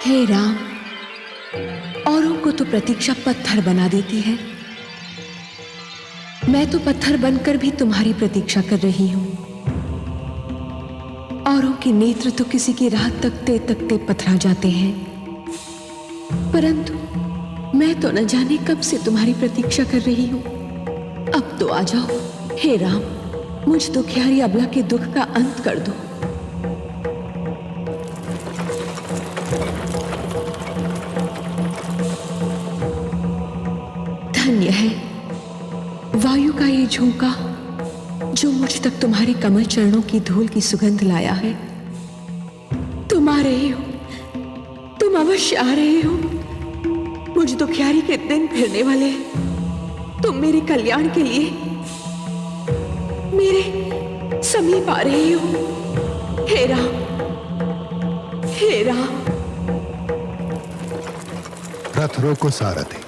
हे राम, औरों को तो प्रतीक्षा पत्थर बना देती है, मैं तो पत्थर बनकर भी तुम्हारी प्रतीक्षा कर रही हूं। औरों के नेत्र तो किसी की राह तकते तकते पथरा जाते हैं, परंतु मैं तो न जाने कब से तुम्हारी प्रतीक्षा कर रही हूं। अब तो आ जाओ हे राम, मुझ दुखियारी अबला के दुख का अंत कर दो। धन्य है वायु का ये झोंका जो मुझ तक तुम्हारे कमल चरणों की धूल की सुगंध लाया है। तुम आ रहे हो, तुम अवश्य आ रहे हो। मुझ दुखियारी के दिन फिरने वाले हैं। तुम मेरे कल्याण के लिए मेरे समीप आ रहे हो। हे राम, हे राम। रथ रोको सारथी।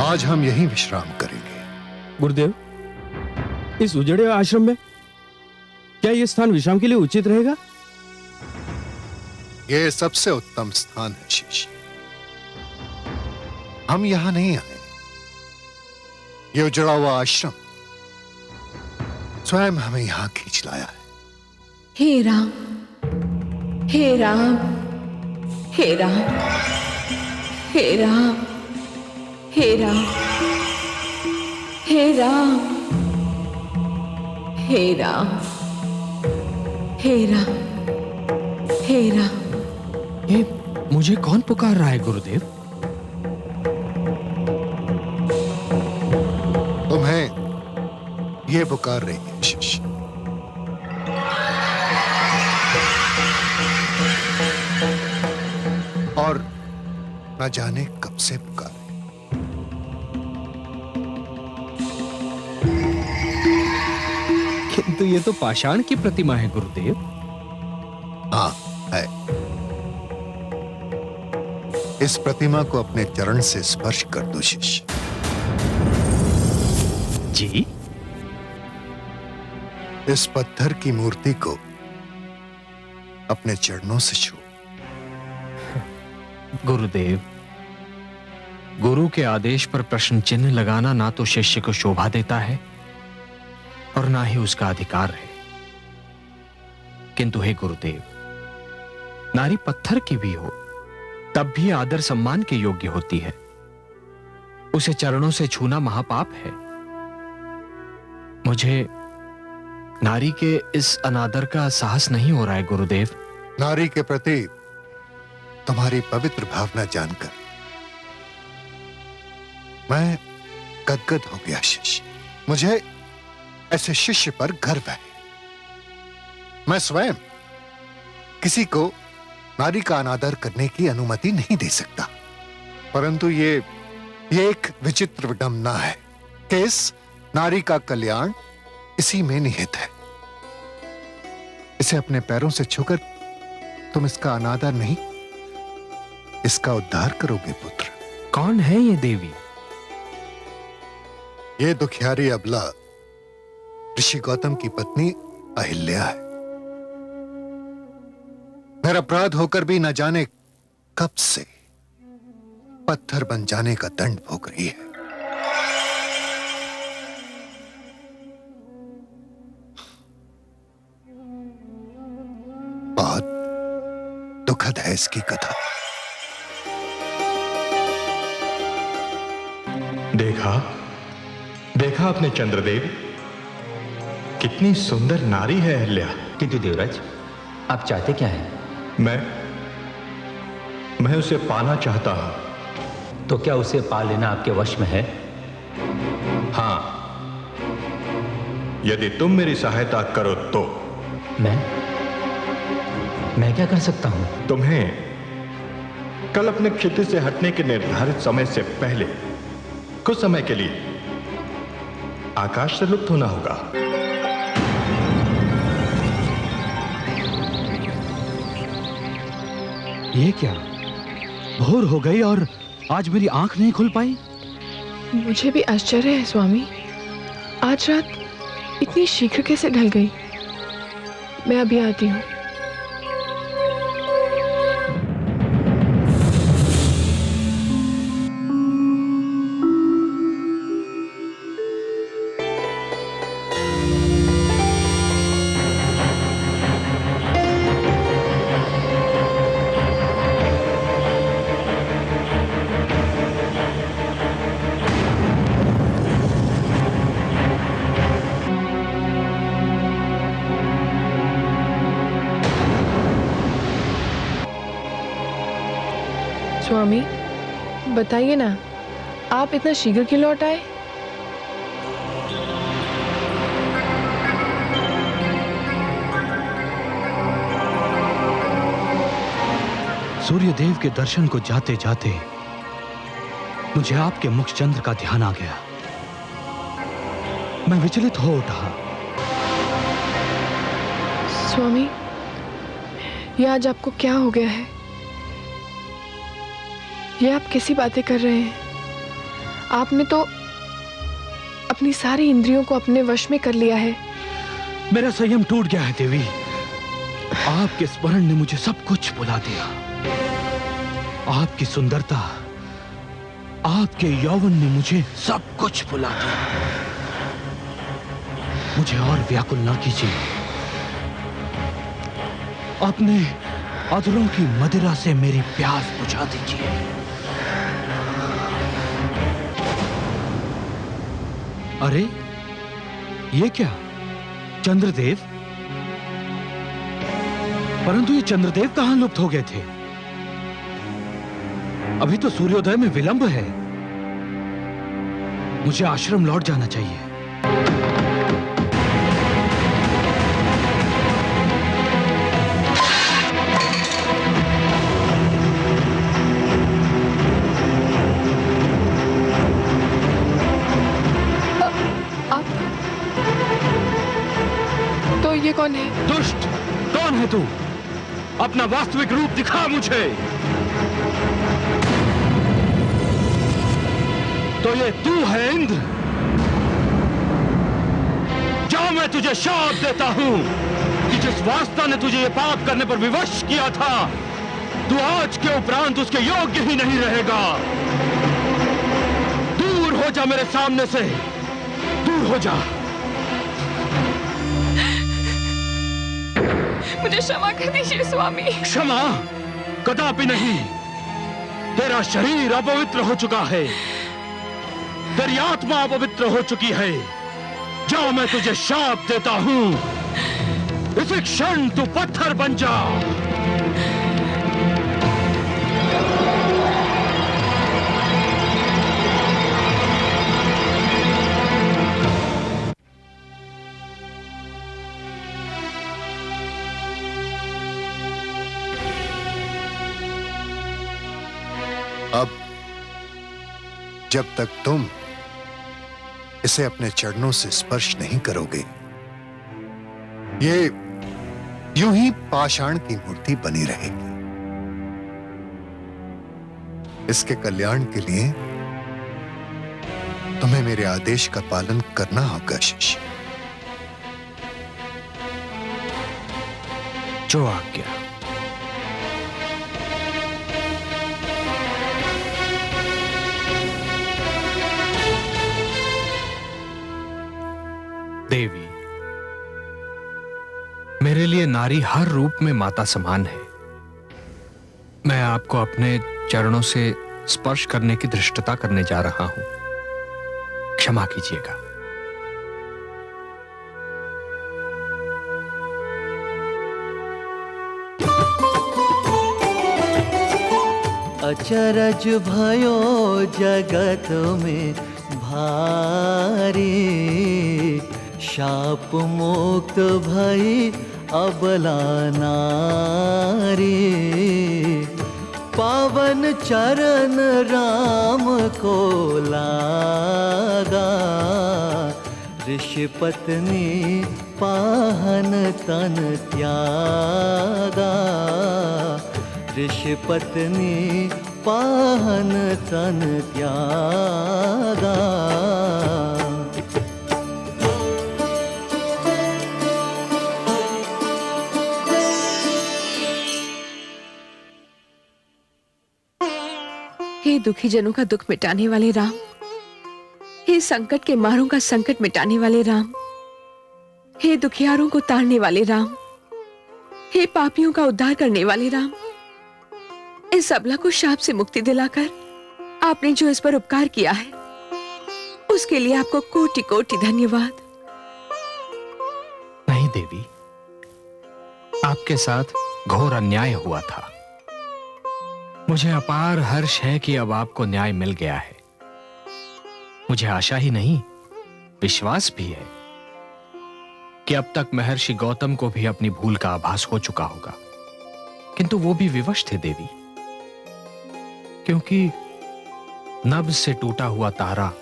आज हम यहीं विश्राम करेंगे। गुरुदेव, इस उजड़े आश्रम में क्या यह स्थान विश्राम के लिए उचित रहेगा? यह सबसे उत्तम स्थान है शिष्य। हम यहां नहीं आए। यह उजड़ा हुआ आश्रम स्वयं हमें यहां खींच लाया है। हे राम, हे राम, हे राम, हे राम, हे राम, हे राम, हे राम, हे राम, हे राम। ये मुझे कौन पुकार रहा है गुरुदेव? तुम्हें ये पुकार रही है शिष्य। और न जाने कब से पुकार। किंतु ये तो पाषाण की प्रतिमा है गुरुदेव। हाँ है। इस प्रतिमा को अपने चरण से स्पर्श कर दो शिष्य। जी? इस पत्थर की मूर्ति को अपने चरणों से छू। गुरुदेव, गुरु के आदेश पर प्रश्न चिन्ह लगाना ना तो शिष्य को शोभा देता है और ना ही उसका अधिकार है। किंतु हे गुरुदेव, नारी पत्थर की भी हो तब भी आदर सम्मान के योग्य होती है। उसे चरणों से छूना महापाप है। मुझे नारी के इस अनादर का साहस नहीं हो रहा है गुरुदेव। नारी के प्रति तुम्हारी पवित्र भावना जानकर मैं गदगद हो गया शिष्य। मुझे ऐसे शिष्य पर गर्व है। मैं स्वयं किसी को नारी का अनादर करने की अनुमति नहीं दे सकता, परंतु ये एक विचित्र विडंबना है कि इस नारी का कल्याण इसी में निहित है। इसे अपने पैरों से छूकर तुम इसका अनादर नहीं, इसका उद्धार करोगे पुत्र। कौन है ये देवी? ये दुखियारी अबला ऋषि गौतम की पत्नी अहिल्या है। मेरा अपराध होकर भी न जाने कब से पत्थर बन जाने का दंड भोग रही है। बहुत दुखद है इसकी कथा। देखा आपने चंद्रदेव, कितनी सुंदर नारी है अहिल्या। किंतु देवराज, आप चाहते क्या हैं? मैं उसे पाना चाहता हूं। तो क्या उसे पा लेना आपके वश में है? हां, यदि तुम मेरी सहायता करो तो। मैं क्या कर सकता हूं? तुम्हें कल अपने क्षेत्र से हटने के निर्धारित समय से पहले कुछ समय के लिए आकाश से लुप्त होना होगा। ये क्या? भोर हो गई और आज मेरी आंख नहीं खुल पाई। मुझे भी आश्चर्य है स्वामी, आज रात इतनी शीघ्र कैसे ढल गई। मैं अभी आती हूँ। स्वामी बताइए ना, आप इतना शीघ्र क्यों लौट आए? सूर्यदेव के दर्शन को जाते जाते मुझे आपके मुख चंद्र का ध्यान आ गया। मैं विचलित हो उठा। स्वामी, ये आज आपको क्या हो गया है? ये आप कैसी बातें कर रहे हैं? आपने तो अपनी सारी इंद्रियों को अपने वश में कर लिया है। मेरा संयम टूट गया है देवी। आपके स्मरण ने मुझे सब कुछ भुला दिया। आपकी सुंदरता, आपके यौवन ने मुझे सब कुछ भुला दिया। मुझे और व्याकुल ना कीजिए। अपने अधरों की मदिरा से मेरी प्यास बुझा दीजिए। अरे ये क्या, चंद्रदेव? परंतु ये चंद्रदेव कहां लुप्त हो गए थे? अभी तो सूर्योदय में विलंब है। मुझे आश्रम लौट जाना चाहिए। ये कौन है? दुष्ट, कौन है तू? अपना वास्तविक रूप दिखा मुझे। तो ये तू है इंद्र? जा, मैं तुझे शाप देता हूं कि जिस वास्ता ने तुझे ये पाप करने पर विवश किया था, तू आज के उपरांत उसके योग्य ही नहीं रहेगा। दूर हो जा मेरे सामने से, दूर हो जा। मुझे क्षमा कर दीजिए स्वामी। क्षमा कदापि नहीं। तेरा शरीर अपवित्र हो चुका है, तेरी आत्मा अपवित्र हो चुकी है। जा, मैं तुझे शाप देता हूं, इसी क्षण तू पत्थर बन जा। अब जब तक तुम इसे अपने चरणों से स्पर्श नहीं करोगे, ये यूं ही पाषाण की मूर्ति बनी रहेगी। इसके कल्याण के लिए तुम्हें मेरे आदेश का पालन करना होगा शिष्य। जो आज्ञा। देवी, मेरे लिए नारी हर रूप में माता समान है। मैं आपको अपने चरणों से स्पर्श करने की धृष्टता करने जा रहा हूं, क्षमा कीजिएगा। अचरज भयो जगत में भारी, शाप मुक्त भई अबला नारी। पावन चरण राम को लागा, ऋषि पत्नी पाहन तन त्यागा। ऋषि पत्नी पाहन तन त्यागा। हे दुखी जनों का दुख मिटाने वाले राम, हे संकट के मारों का संकट मिटाने वाले राम, हे दुखियारों को तारने वाले राम, हे पापियों का उद्धार करने वाले राम, इस अबला को शाप से मुक्ति दिलाकर आपने जो इस पर उपकार किया है उसके लिए आपको कोटि कोटि धन्यवाद। नहीं देवी, आपके साथ घोर अन्याय हुआ था। मुझे अपार हर्ष है कि अब आपको न्याय मिल गया है। मुझे आशा ही नहीं, विश्वास भी है कि अब तक महर्षि गौतम को भी अपनी भूल का आभास हो चुका होगा, किंतु वो भी विवश थे देवी, क्योंकि नभ से टूटा हुआ तारा,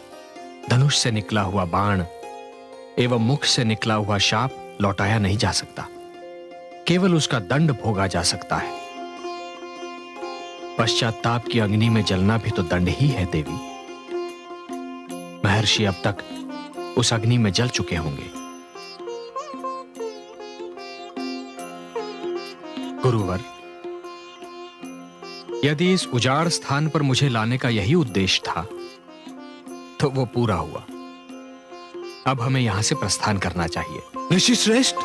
धनुष से निकला हुआ बाण एवं मुख से निकला हुआ शाप लौटाया नहीं जा सकता, केवल उसका दंड भोगा जा सकता है। पश्चाताप की अग्नि में जलना भी तो दंड ही है देवी। महर्षि अब तक उस अग्नि में जल चुके होंगे। गुरुवर, यदि इस उजाड़ स्थान पर मुझे लाने का यही उद्देश्य था तो वो पूरा हुआ। अब हमें यहां से प्रस्थान करना चाहिए। ऋषि श्रेष्ठ,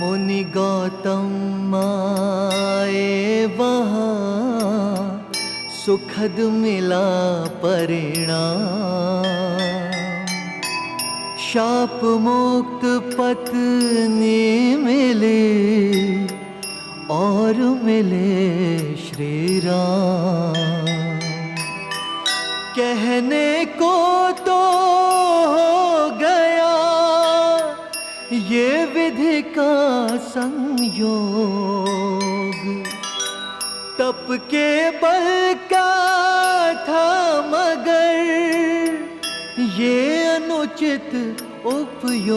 मुनि गौतम आए वहाँ, सुखद मिला परिणाम। शाप मुक्त पत्नी मिली और मिले श्री राम। कहने को तो हो गया ये विधि का संयोग, तप के बल का था मगर ये अनुचित उपयोग,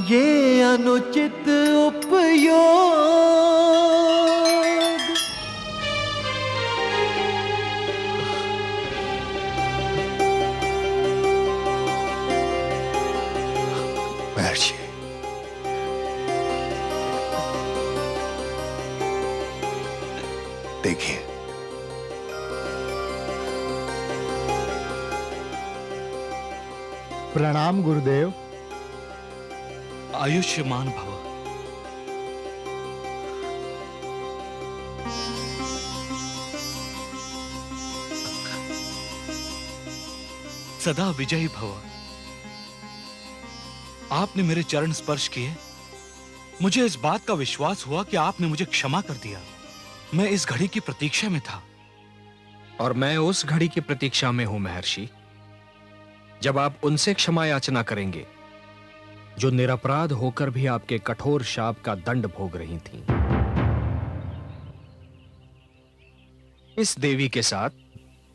ये अनुचित उपयोग। महर्षि, देखिए, प्रणाम गुरुदेव। आयुष्मान भव। सदा विजयी भव। आपने मेरे चरण स्पर्श किए, मुझे इस बात का विश्वास हुआ कि आपने मुझे क्षमा कर दिया। मैं इस घड़ी की प्रतीक्षा में था। और मैं उस घड़ी की प्रतीक्षा में हूं महर्षि, जब आप उनसे क्षमा याचना करेंगे जो निरपराध होकर भी आपके कठोर शाप का दंड भोग रही थीं। इस देवी के साथ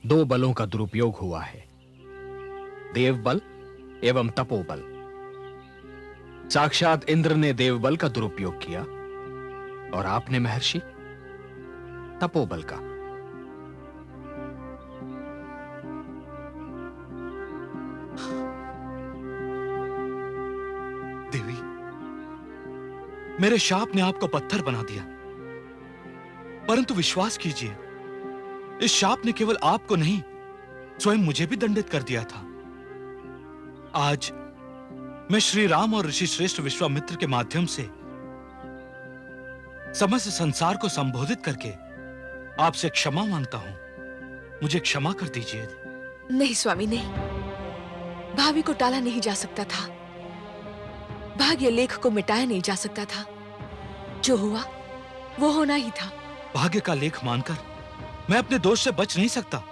दो बलों का दुरुपयोग हुआ है, देव बल एवं तपोबल। साक्षात इंद्र ने देव बल का दुरुपयोग किया और आपने महर्षि तपोबल का। देवी, मेरे शाप ने आपको पत्थर बना दिया, परंतु विश्वास कीजिए, इस शाप ने केवल आपको नहीं, स्वयं मुझे भी दंडित कर दिया था। आज मैं श्री राम और ऋषि श्रेष्ठ विश्वामित्र के माध्यम से समस्त संसार को संबोधित करके आपसे क्षमा मांगता हूं। मुझे क्षमा कर दीजिए। नहीं स्वामी, नहीं। भावी को टाला नहीं जा सकता था, भाग्य लेख को मिटाया नहीं जा सकता था। जो हुआ वो होना ही था। भाग्य का लेख मानकर मैं अपने दोष से बच नहीं सकता।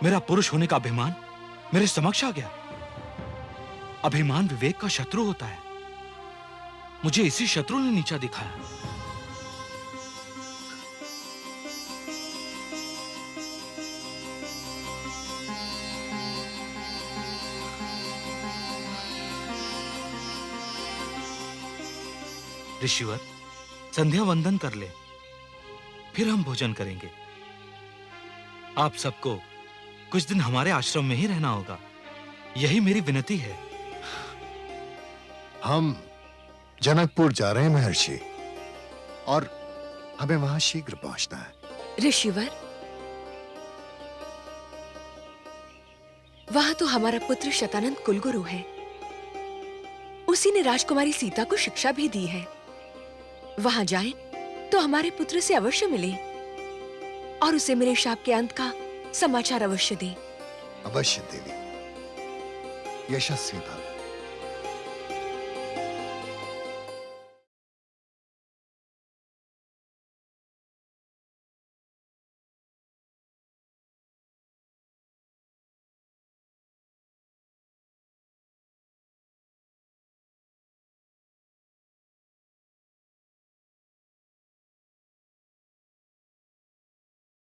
मेरा पुरुष होने का अभिमान मेरे समक्ष आ गया। अभिमान विवेक का शत्रु होता है। मुझे इसी शत्रु ने नीचा दिखाया। ऋषिवर, संध्या वंदन कर ले, फिर हम भोजन करेंगे। आप सबको कुछ दिन हमारे आश्रम में ही रहना होगा, यही मेरी विनती है। हम जनकपुर जा रहे हैं महर्षि, और हमें वहां शीघ्र पहुंचना है। ऋषिवर, वहां तो हमारा पुत्र शतानंद कुलगुरु है। उसी ने राजकुमारी सीता को शिक्षा भी दी है। वहां जाएं तो हमारे पुत्र से अवश्य मिलें और उसे मेरे शाप के अंत का समाचार अवश्य दें। अवश्य देवी। यशस्वी भव।